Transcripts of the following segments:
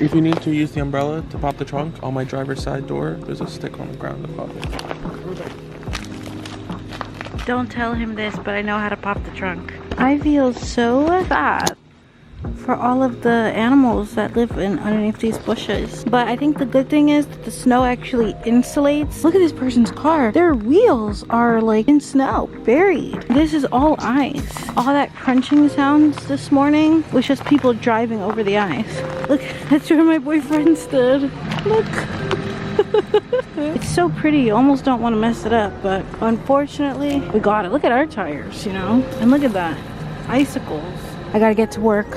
If you need to use the umbrella to pop the trunk, on my driver's side door, there's a stick on the ground to pop it. Don't tell him this, but I know how to pop the trunk. I feel so bad for all of the animals that live underneath these bushes. But I think the good thing is that the snow actually insulates. Look at this person's car. Their wheels are like in snow, buried. This is all ice. All that crunching sounds this morning was just people driving over the ice. Look, that's where my boyfriend stood. Look. It's so pretty, you almost don't want to mess it up, but unfortunately, we got it. Look at our tires, you know? And look at that. Icicles. I gotta get to work.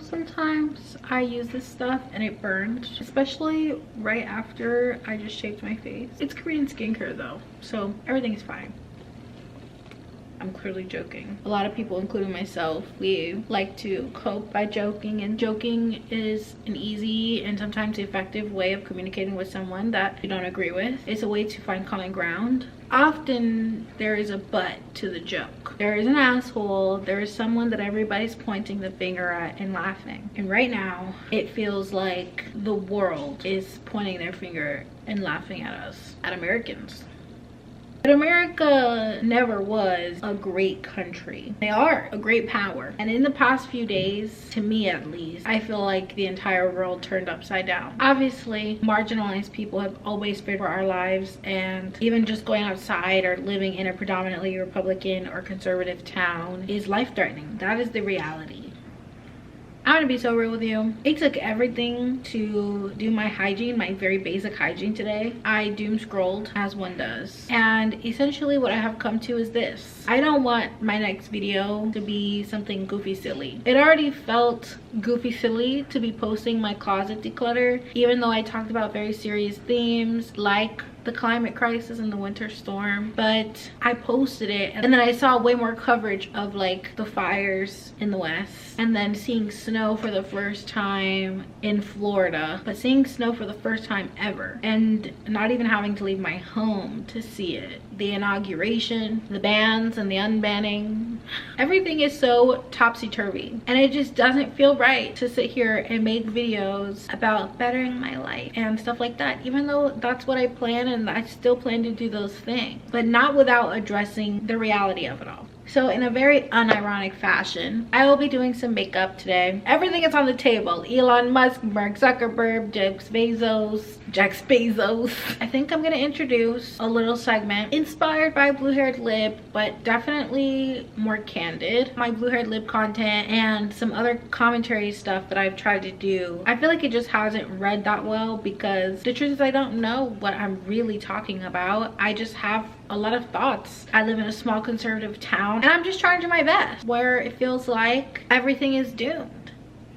Sometimes I use this stuff and it burns, especially right after I just shaved my face. It's Korean skincare though, so everything is fine. I'm clearly joking. A lot of people, including myself, we like to cope by joking, and joking is an easy and sometimes effective way of communicating with someone that you don't agree with. It's a way to find common ground. Often there is a but to the joke. There is an asshole, there is someone that everybody's pointing the finger at and laughing. And right now, it feels like the world is pointing their finger and laughing at us, at Americans. But America never was a great country. They are a great power. And in the past few days, to me at least, I feel like the entire world turned upside down. Obviously, marginalized people have always feared for our lives, and even just going outside or living in a predominantly Republican or conservative town is life-threatening. That is the reality. I'm gonna be so real with you. It took everything to do my hygiene, my very basic hygiene today. I doom scrolled as one does. And essentially what I have come to is this. I don't want my next video to be something goofy silly. It already felt goofy silly to be posting my closet declutter, even though I talked about very serious themes like the climate crisis and the winter storm. But I posted it and then I saw way more coverage of like the fires in the West, and then seeing snow for the first time in Florida, but seeing snow for the first time ever and not even having to leave my home to see it. The inauguration, the bans and the unbanning, everything is so topsy-turvy, and it just doesn't feel right to sit here and make videos about bettering my life and stuff like that, even though that's what I plan and I still plan to do those things, but not without addressing the reality of it all. So in a very unironic fashion, I will be doing some makeup today. Everything is on the table. Elon Musk, Mark Zuckerberg, Jack Bezos. I think I'm gonna introduce a little segment inspired by Blue Haired Lib, but definitely more candid. My Blue Haired Lib content and some other commentary stuff that I've tried to do, I feel like it just hasn't read that well, because the truth is I don't know what I'm really talking about. I just have a lot of thoughts. I live in a small conservative town and I'm just trying to do my best where it feels like everything is doomed.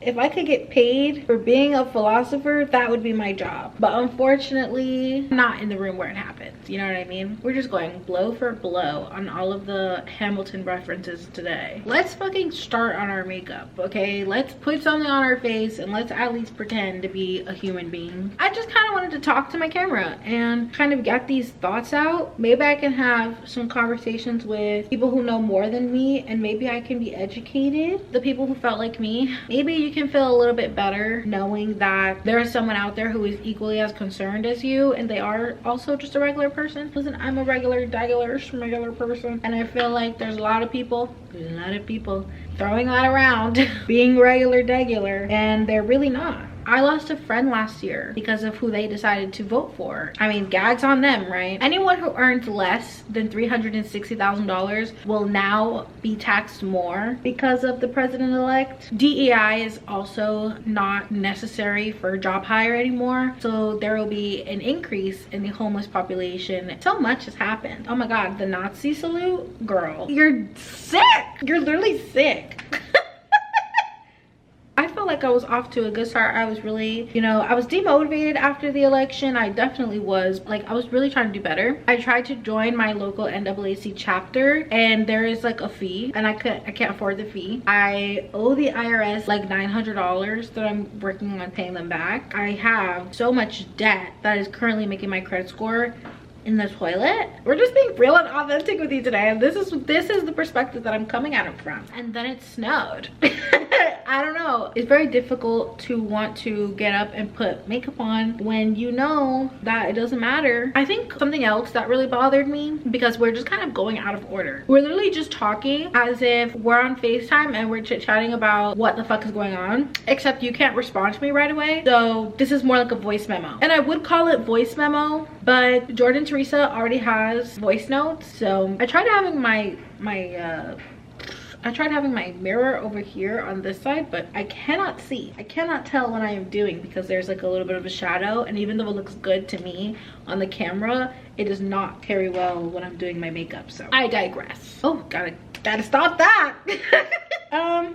If I could get paid for being a philosopher, that would be my job. But unfortunately, I'm not in the room where it happens. You know what I mean? We're just going blow for blow on all of the Hamilton references today. Let's fucking start on our makeup, okay? Let's put something on our face and let's at least pretend to be a human being. I just kind of wanted to talk to my camera and kind of get these thoughts out. Maybe I can have some conversations with people who know more than me, and maybe I can be educated. The people who felt like me. Maybe you can feel a little bit better knowing that there is someone out there who is equally as concerned as you, and they are also just a regular person. Listen, I'm a regular person, and I feel like there's a lot of people throwing that around being regular, and they're really not. I lost a friend last year because of who they decided to vote for. I mean, gags on them, right? Anyone who earns less than $360,000 will now be taxed more because of the president-elect. DEI is also not necessary for job hire anymore, so there will be an increase in the homeless population. So much has happened. Oh my god, the Nazi salute? Girl, you're sick! You're literally sick. I felt like like I was off to a good start. I was really, you know, I was demotivated after the election. I definitely was. Like, I was really trying to do better. I tried to join my local NAAC chapter, and there is like a fee, and I can't afford the fee. I owe the IRS like $900 that I'm working on paying them back. I have so much debt that is currently making my credit score in the toilet. We're just being real and authentic with you today, and this is the perspective that I'm coming at it from. And then it snowed. I don't know, it's very difficult to want to get up and put makeup on when you know that it doesn't matter. I think something else that really bothered me, because we're just kind of going out of order. We're literally just talking as if we're on FaceTime and we're chit-chatting about what the fuck is going on, except you can't respond to me right away. So this is more like a voice memo, and I would call it voice memo, but Jordan Teresa already has voice notes. So I tried having my mirror over here on this side, but I cannot see. I cannot tell what I am doing because there's like a little bit of a shadow, and even though it looks good to me on the camera, it does not carry well when I'm doing my makeup. So I digress. Oh, gotta stop that.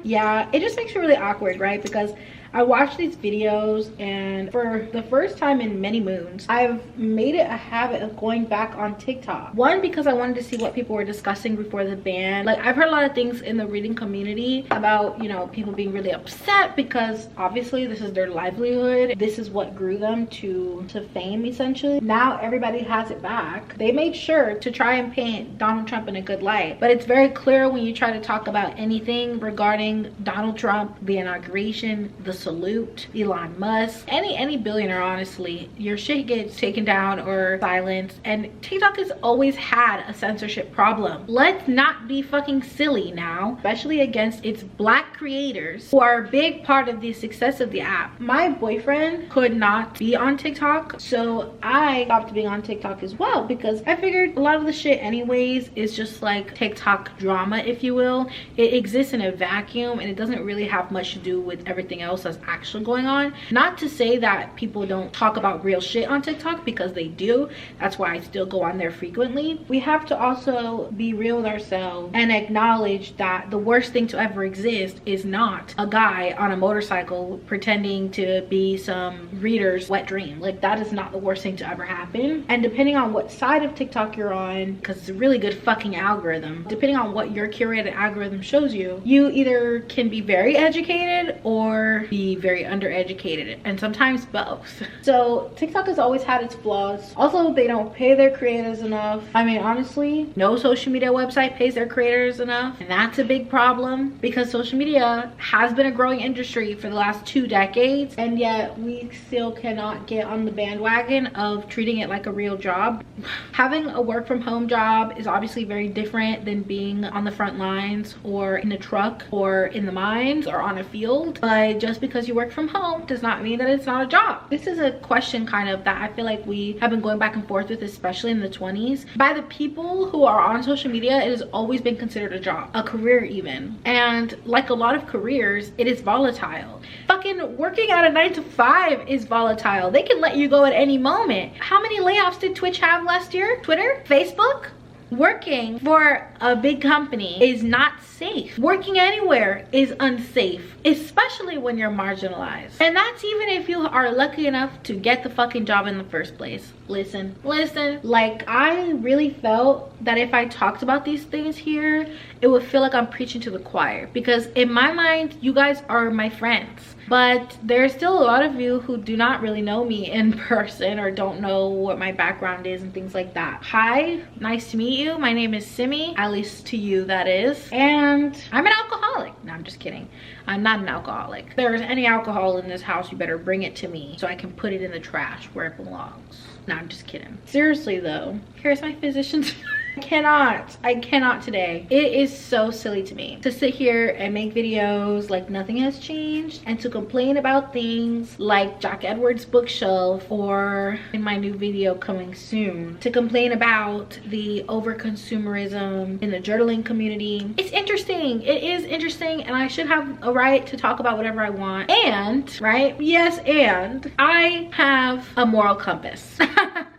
Yeah, it just makes me really awkward, right? Because I watch these videos, and for the first time in many moons, I've made it a habit of going back on TikTok. One, because I wanted to see what people were discussing before the ban. Like, I've heard a lot of things in the reading community about, you know, people being really upset because obviously this is their livelihood. This is what grew them to fame, essentially. Now everybody has it back. They made sure to try and paint Donald Trump in a good light, but it's very clear when you try to talk about anything regarding Donald Trump, the inauguration, the salute, Elon Musk, any billionaire, honestly, your shit gets taken down or silenced. And TikTok has always had a censorship problem. Let's not be fucking silly now, especially against its black creators who are a big part of the success of the app. My boyfriend could not be on TikTok, so I stopped being on TikTok as well, because I figured a lot of the shit anyways is just like TikTok drama, if you will. It exists in a vacuum, and it doesn't really have much to do with everything else that's actually going on. Not to say that people don't talk about real shit on TikTok, because they do. That's why I still go on there frequently. We have to also be real with ourselves and acknowledge that the worst thing to ever exist is not a guy on a motorcycle pretending to be some reader's wet dream. Like, that is not the worst thing to ever happen. And depending on what side of TikTok you're on, because it's a really good fucking algorithm, depending on what your curated algorithm shows you, you either can be very educated or be very undereducated, and sometimes both. So TikTok has always had its flaws. Also, they don't pay their creators enough. I mean, honestly, no social media website pays their creators enough, and that's a big problem, because social media has been a growing industry for the last 2 decades, and yet we still cannot get on the bandwagon of treating it like a real job. Having a work from home job is obviously very different than being on the front lines or in a truck or in the mines or on a field, but just because you work from home does not mean that it's not a job. This is a question kind of that I feel like we have been going back and forth with, especially in the 20s. By the people who are on social media, it has always been considered a job, a career even. And like a lot of careers, it is volatile. Fucking working at a 9-to-5 is volatile. They can let you go at any moment. How many layoffs did Twitch have last year? Twitter? Facebook? Working for a big company is not safe. Working anywhere is unsafe, especially when you're marginalized. And that's even if you are lucky enough to get the fucking job in the first place. Listen, like, I really felt that if I talked about these things here, it would feel like I'm preaching to the choir, because in my mind, you guys are my friends. But there's still a lot of you who do not really know me in person or don't know what my background is and things like that. Hi, nice to meet you. My name is Simi, at least to you that is. And I'm an alcoholic. No, I'm just kidding. I'm not an alcoholic. If there's any alcohol in this house, you better bring it to me so I can put it in the trash where it belongs. No, I'm just kidding. Seriously though, here's my physician's I cannot today. It is so silly to me to sit here and make videos like nothing has changed, and to complain about things like Jack Edwards' bookshelf, or in my new video coming soon, to complain about the over-consumerism in the journaling community. It's interesting. It is interesting, and I should have a right to talk about whatever I want. And, right? Yes, and I have a moral compass.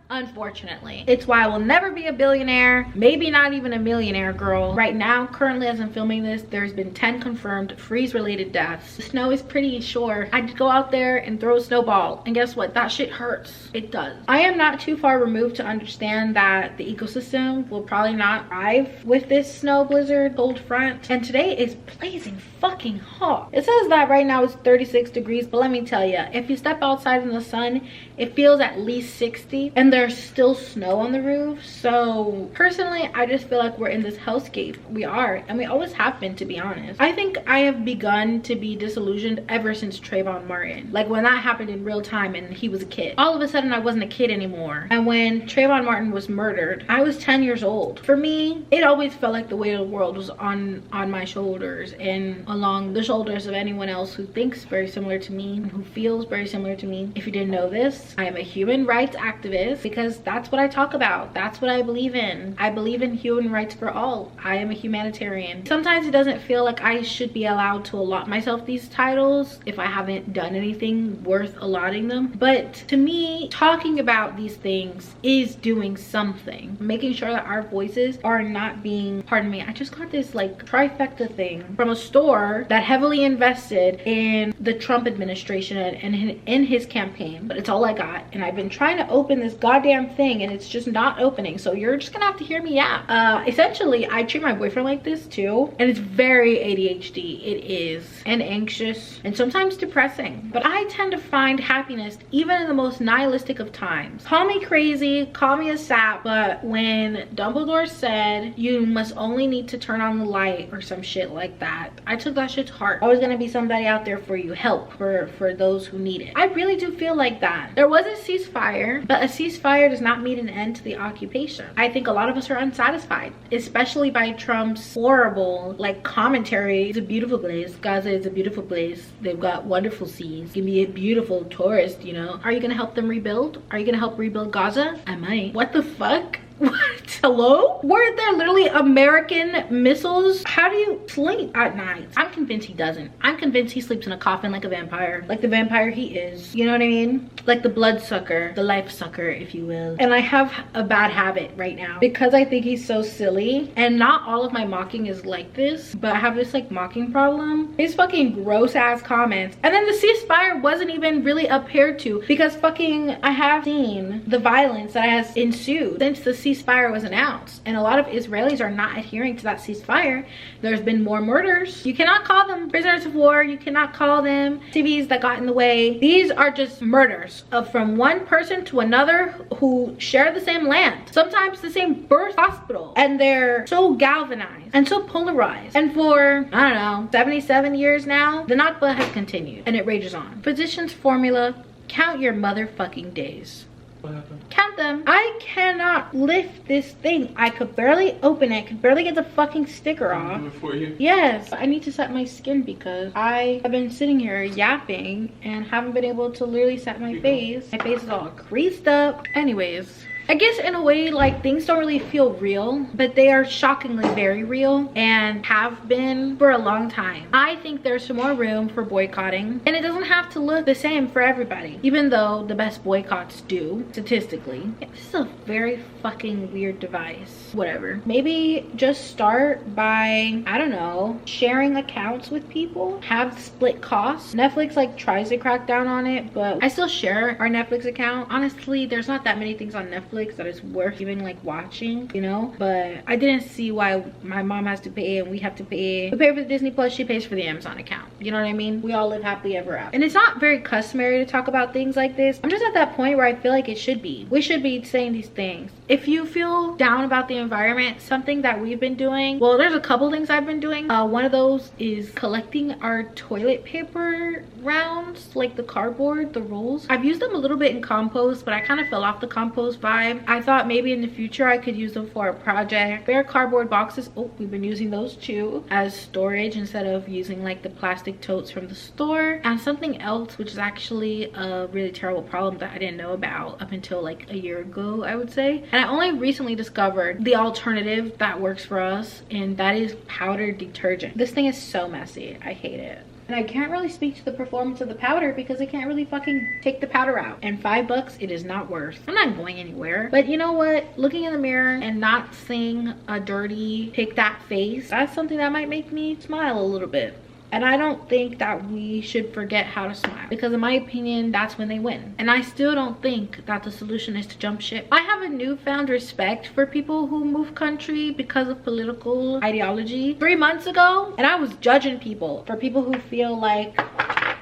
unfortunately. It's why I will never be a billionaire, maybe not even a millionaire, girl. Right now, currently as I'm filming this, there's been 10 confirmed freeze related deaths. The snow is pretty sure. I did go out there and throw a snowball, and guess what? That shit hurts. It does. I am not too far removed to understand that the ecosystem will probably not thrive with this snow blizzard cold front, and today is blazing fucking hot. It says that right now it's 36 degrees, but let me tell you, if you step outside in the sun, it feels at least 60, and there's still snow on the roof. So personally, I just feel like we're in this hellscape. We are, and we always have been, to be honest. I think I have begun to be disillusioned ever since Trayvon Martin. Like when that happened in real time and he was a kid, all of a sudden I wasn't a kid anymore. And when Trayvon Martin was murdered, I was 10 years old. For me, it always felt like the weight of the world was on my shoulders and along the shoulders of anyone else who thinks very similar to me and who feels very similar to me. If you didn't know this, I am a human rights activist because that's what I talk about. That's what I believe in. I believe in human rights for all. I am a humanitarian. Sometimes it doesn't feel like I should be allowed to allot myself these titles if I haven't done anything worth allotting them. But to me, talking about these things is doing something. Making sure that our voices are not being, pardon me, I just got this like trifecta thing from a store that heavily invested in the Trump administration and in his campaign. But it's all I got. And I've been trying to open this goddamn thing and it's just not opening. So you're just gonna have to hear me out. Essentially, I treat my boyfriend like this too. And it's very ADHD. It is. And anxious and sometimes depressing. But I tend to find happiness even in the most nihilistic of times. Call me crazy, call me a sap, but when Dumbledore said you must only need to turn on the light or some shit like that, I took that shit to heart. Always gonna be somebody out there for you, help for those who need it. I really do feel like that. There was a ceasefire, but a ceasefire does not mean an end to the occupation. I think a lot of us are unsatisfied, especially by Trump's horrible like commentary. It's a beautiful place. Gaza is a beautiful place. They've got wonderful seas. Give me a beautiful tourist, you know. Are you gonna help them rebuild? Are you gonna help rebuild Gaza? I might. What the fuck? What? Hello? Weren't there literally American missiles? How do you sleep at night? I'm convinced he doesn't. I'm convinced he sleeps in a coffin like a vampire. Like the vampire he is. You know what I mean? Like the blood sucker. The life sucker, if you will. And I have a bad habit right now because I think he's so silly. And not all of my mocking is like this, but I have this like mocking problem. His fucking gross ass comments. And then the ceasefire wasn't even really adhered to because fucking I have seen the violence that has ensued since the ceasefire was announced, and a lot of Israelis are not adhering to that ceasefire. There's been more murders. You cannot call them prisoners of war. You cannot call them civvies that got in the way. These are just murders from one person to another who share the same land, sometimes the same birth hospital, and they're so galvanized and so polarized. And for, I don't know, 77 years now, the Nakba has continued and it rages on. Physicians formula, count your motherfucking days. What happened? Count them. I cannot lift this thing. I could barely open it, could barely get the fucking sticker off. Do it for you? Yes, I need to set my skin because I have been sitting here yapping and haven't been able to literally set my face. My face is all creased up. Anyways, I guess in a way, like, things don't really feel real, but they are shockingly very real and have been for a long time. I think there's some more room for boycotting, and it doesn't have to look the same for everybody, even though the best boycotts do, statistically. This is a very fucking weird device. Whatever. Maybe just start by, I don't know, sharing accounts with people, have split costs. Netflix like tries to crack down on it, but I still share our Netflix account. Honestly, there's not that many things on Netflix that is worth even like watching, you know. But I didn't see why my mom has to pay and we have to pay. We pay for the Disney Plus, she pays for the Amazon account. You know what I mean? We all live happily ever after. And it's not very customary to talk about things like this. I'm just at that point where I feel like it should be. We should be saying these things. If you feel down about the environment, something that we've been doing, well, there's a couple things I've been doing. One of those is collecting our toilet paper rounds, like the cardboard, the rolls. I've used them a little bit in compost, but I kind of fell off the compost vibe. I thought maybe in the future I could use them for a project. Bare cardboard boxes, oh, we've been using those too as storage instead of using like the plastic totes from the store. And something else, which is actually a really terrible problem that I didn't know about up until like a year ago, I would say. And I only recently discovered the alternative that works for us, and that is powdered detergent. This thing is so messy. I hate it. And I can't really speak to the performance of the powder because I can't really fucking take the powder out. And $5 it is not worth. I'm not going anywhere. But you know what? Looking in the mirror and not seeing a dirty, pick that face, that's something that might make me smile a little bit. And I don't think that we should forget how to smile, because in my opinion, that's when they win. And I still don't think that the solution is to jump ship. I have a newfound respect for people who move country because of political ideology. 3 months ago, and I was judging people for people who feel like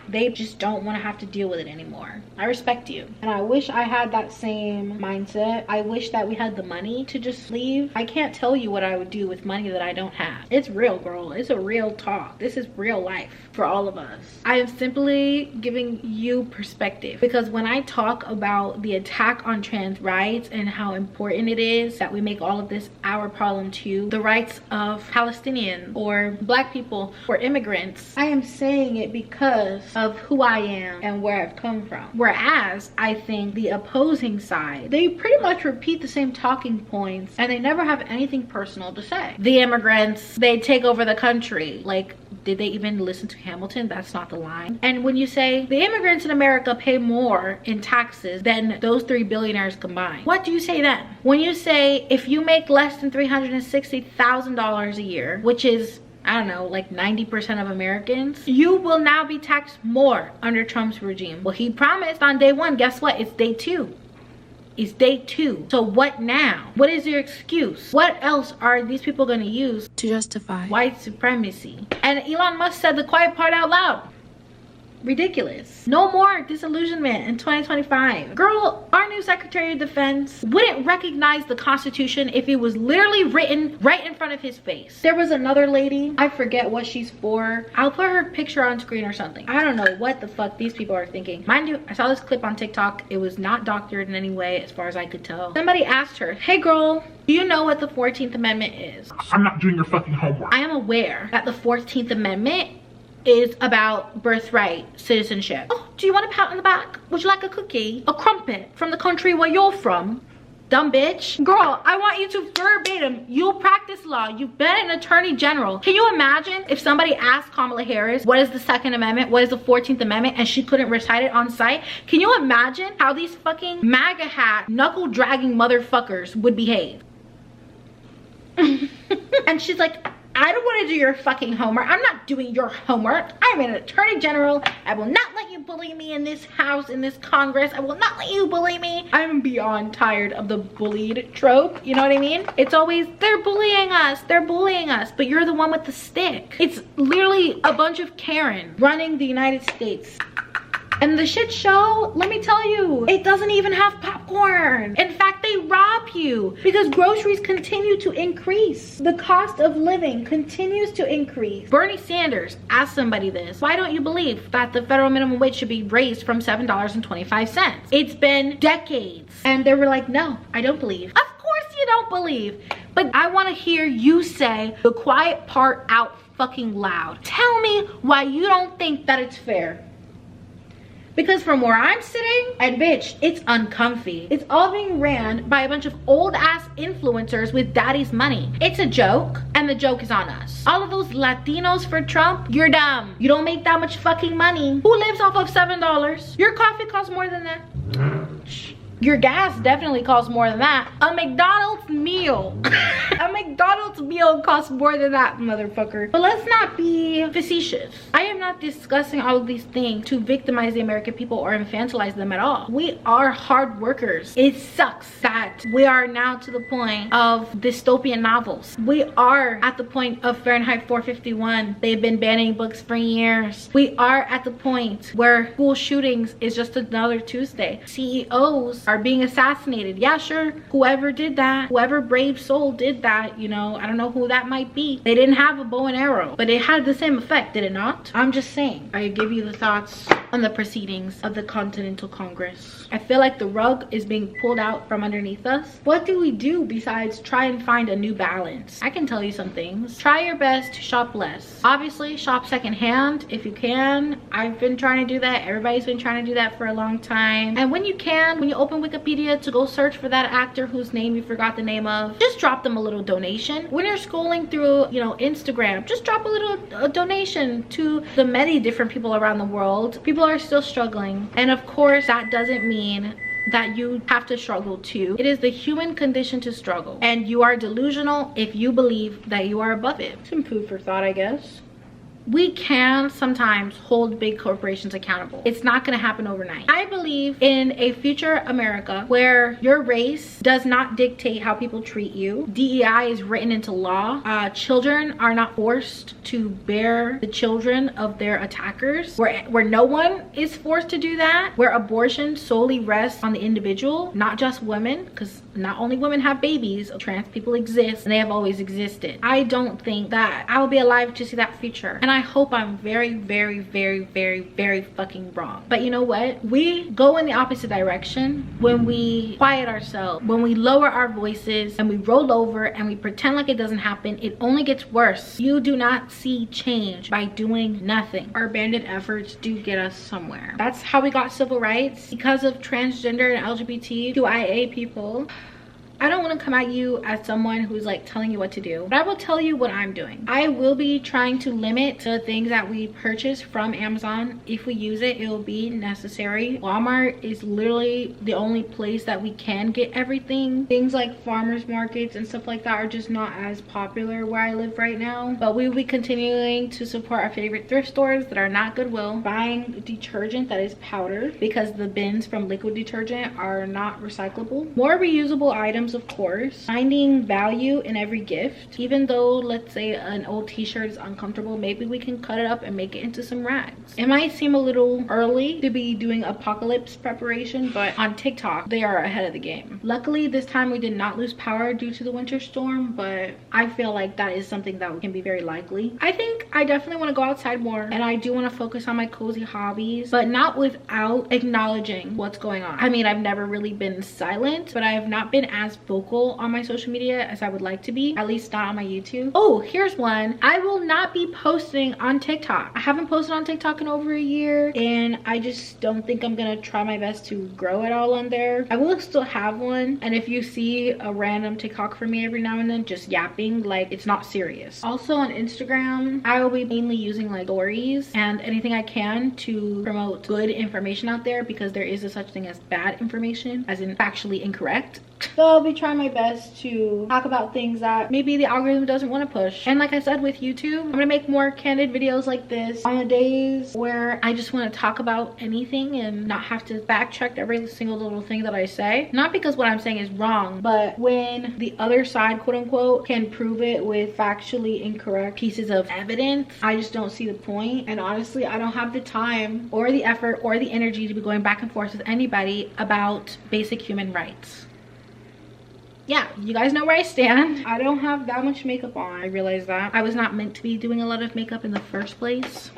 they just don't want to have to deal with it anymore. I respect you. And I wish I had that same mindset. I wish that we had the money to just leave. I can't tell you what I would do with money that I don't have. It's real, girl. It's a real talk. This is real life for all of us. I am simply giving you perspective, because when I talk about the attack on trans rights and how important it is that we make all of this our problem too, the rights of Palestinians or Black people or immigrants, I am saying it because of who I am and where I've come from. Whereas I think the opposing side, they pretty much repeat the same talking points and they never have anything personal to say. The immigrants, they take over the country. Like, did they even listen to Hamilton? That's not the line. And when you say the immigrants in America pay more in taxes than those 3 billionaires combined, what do you say then? When you say if you make less than $360,000 a year, which is, I don't know, like 90% of Americans, you will now be taxed more under Trump's regime. Well, he promised on day one. Guess what? It's day 2. It's day 2. So what now? What is your excuse? What else are these people going to use to justify white supremacy? And Elon Musk said the quiet part out loud. Ridiculous. No more disillusionment in 2025. Girl, our new Secretary of Defense wouldn't recognize the Constitution if it was literally written right in front of his face. There was another lady, I forget what she's for. I'll put her picture on screen or something. I don't know what the fuck these people are thinking. Mind you, I saw this clip on TikTok. It was not doctored in any way as far as I could tell. Somebody asked her, hey girl, do you know what the 14th Amendment is? I'm not doing your fucking homework. I am aware that the 14th Amendment is about birthright citizenship. Oh, do you want a pat on the back? Would you like a cookie? A crumpet from the country where you're from? Dumb bitch. Girl, I want you to verbatim, you'll practice law. You've been an attorney general. Can you imagine if somebody asked Kamala Harris, what is the Second Amendment? What is the 14th Amendment? And she couldn't recite it on site? Can you imagine how these fucking MAGA hat, knuckle dragging motherfuckers would behave? And she's like, I don't want to do your fucking homework. I'm not doing your homework. I'm an attorney general. I will not let you bully me in this house, in this Congress. I will not let you bully me. I'm beyond tired of the bullied trope. You know what I mean? It's always, they're bullying us. They're bullying us. But you're the one with the stick. It's literally a bunch of Karen running the United States. And the shit show, let me tell you, it doesn't even have popcorn. In fact, they rob you because groceries continue to increase. The cost of living continues to increase. Bernie Sanders asked somebody this. Why don't you believe that the federal minimum wage should be raised from $7.25? It's been decades. And they were like, no, I don't believe. Of course you don't believe. But I want to hear you say the quiet part out fucking loud. Tell me why you don't think that it's fair. Because from where I'm sitting, and bitch, it's uncomfy. It's all being ran by a bunch of old ass influencers with daddy's money. It's a joke, and the joke is on us. All of those Latinos for Trump, you're dumb. You don't make that much fucking money. Who lives off of $7? Your coffee costs more than that. Your gas definitely costs more than that. A McDonald's meal. A McDonald's meal costs more than that, motherfucker. But let's not be facetious. I am not discussing all of these things to victimize the American people or infantilize them at all. We are hard workers. It sucks that we are now to the point of dystopian novels. We are at the point of Fahrenheit 451. They've been banning books for years. We are at the point where school shootings is just another Tuesday. CEOs are being assassinated. Yeah, sure, whoever did that, whoever brave soul did that, you know, I don't know who that might be. They didn't have a bow and arrow, but it had the same effect, did it not? I'm just saying. I give you the thoughts on the proceedings of the Continental Congress. I feel like the rug is being pulled out from underneath us. What do we do besides try and find a new balance? I can tell you some things. Try your best to shop less. Obviously, shop secondhand if you can. I've been trying to do that. Everybody's been trying to do that for a long time. And when you can, when you open open Wikipedia to go search for that actor whose name you forgot the name of. Just drop them a little donation. When you're scrolling through, you know, Instagram, just drop a little donation to the many different people around the world. People are still struggling, and of course that doesn't mean that you have to struggle too. It is the human condition to struggle, and you are delusional if you believe that you are above it. Some food for thought, I guess. We can sometimes hold big corporations accountable. It's not gonna happen overnight. I believe in a future America where your race does not dictate how people treat you. DEI is written into law. Children are not forced to bear the children of their attackers. Where no one is forced to do that. Where abortion solely rests on the individual, not just women, because not only women have babies, trans people exist and they have always existed. I don't think that I will be alive to see that future. And I hope I'm very, very, very, very, very fucking wrong. But you know what? We go in the opposite direction when we quiet ourselves, when we lower our voices and we roll over and we pretend like it doesn't happen. It only gets worse. You do not see change by doing nothing. Our banded efforts do get us somewhere. That's how we got civil rights, because of transgender and LGBTQIA people. I don't want to come at you as someone who's like telling you what to do, but I will tell you what I'm doing. I will be trying to limit the things that we purchase from Amazon. If we use it, it will be necessary. Walmart is literally the only place that we can get everything. Things like farmers markets and stuff like that are just not as popular where I live right now. But we will be continuing to support our favorite thrift stores that are not Goodwill. Buying detergent that is powder, because the bins from liquid detergent are not recyclable. More reusable items, of course. Finding value in every gift. Even though, let's say, an old t-shirt is uncomfortable, maybe we can cut it up and make it into some rags. It might seem a little early to be doing apocalypse preparation, but on TikTok they are ahead of the game. Luckily this time we did not lose power due to the winter storm, but I feel like that is something that can be very likely. I think I definitely want to go outside more, and I do want to focus on my cozy hobbies, but not without acknowledging what's going on. I mean, I've never really been silent, but I have not been as vocal on my social media as I would like to be, at least not on my YouTube. Oh, here's one. I will not be posting on TikTok. I haven't posted on TikTok in over a year, and I just don't think I'm gonna try my best to grow it all on there. I will still have one, and if you see a random TikTok from me every now and then just yapping, like, it's not serious. Also on Instagram, I will be mainly using like stories and anything I can to promote good information out there, because there is a such thing as bad information, as in factually incorrect. So I'll be trying my best to talk about things that maybe the algorithm doesn't want to push. And like I said with YouTube, I'm gonna make more candid videos like this on the days where I just want to talk about anything and not have to backtrack every single little thing that I say. Not because what I'm saying is wrong, but when the other side, quote unquote, can prove it with factually incorrect pieces of evidence, I just don't see the point. And honestly, I don't have the time or the effort or the energy to be going back and forth with anybody about basic human rights. Yeah, you guys know where I stand. I don't have that much makeup on. I realize that. I was not meant to be doing a lot of makeup in the first place.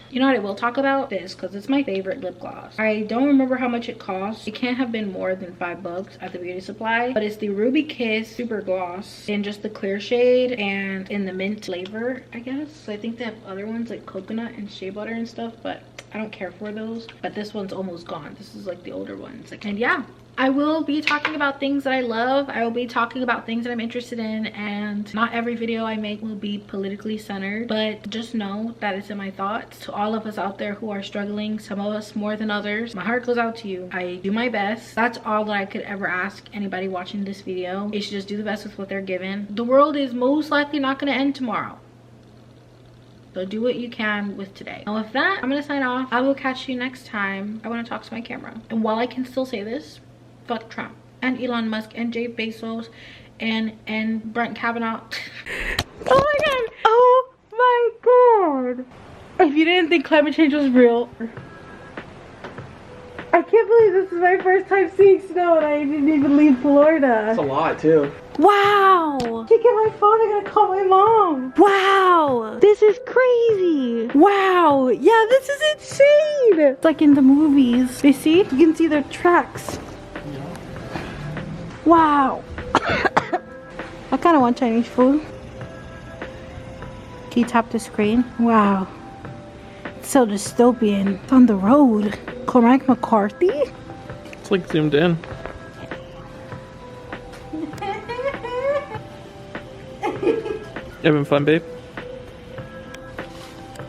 You know what I will talk about? This, because it's my favorite lip gloss. I don't remember how much it costs. It can't have been more than $5 at the beauty supply, but it's the Ruby Kiss Super Gloss in just the clear shade and in the mint flavor, I guess. So I think they have other ones like coconut and shea butter and stuff, but I don't care for those. But this one's almost gone. This is like the older ones. And yeah, I will be talking about things that I love. I will be talking about things that I'm interested in, and not every video I make will be politically centered, but just know that it's in my thoughts. To all of us out there who are struggling, some of us more than others, my heart goes out to you. I do my best. That's all that I could ever ask anybody watching this video, is to just do the best with what they're given. The world is most likely not going to end tomorrow. So do what you can with today. And with that, I'm going to sign off. I will catch you next time. I want to talk to my camera. And while I can still say this, fuck Trump and Elon Musk and Jeff Bezos and Brent Kavanaugh. Oh my god! Oh my god! If you didn't think climate change was real, I can't believe this is my first time seeing snow and I didn't even leave Florida. That's a lot too. Wow! I can't get my phone. I gotta call my mom. Wow! This is crazy. Wow! Yeah, this is insane. It's like in the movies. You see? You can see the tracks. Wow. I kind of want Chinese food. Can you tap the screen? Wow. so dystopian. It's on the road. Cormac McCarthy? It's like zoomed in. You having fun, babe?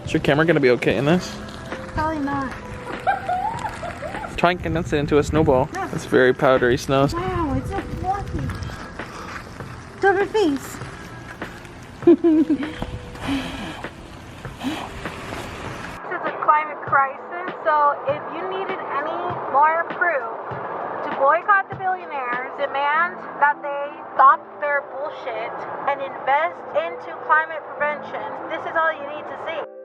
Is your camera gonna be okay in this? Probably not. Try and condense it into a snowball. It's very powdery snow. Wow, it's so fluffy. Show her face. This is a climate crisis, so if you needed any more proof to boycott the billionaires, demand that they stop their bullshit and invest into climate prevention, this is all you need to see.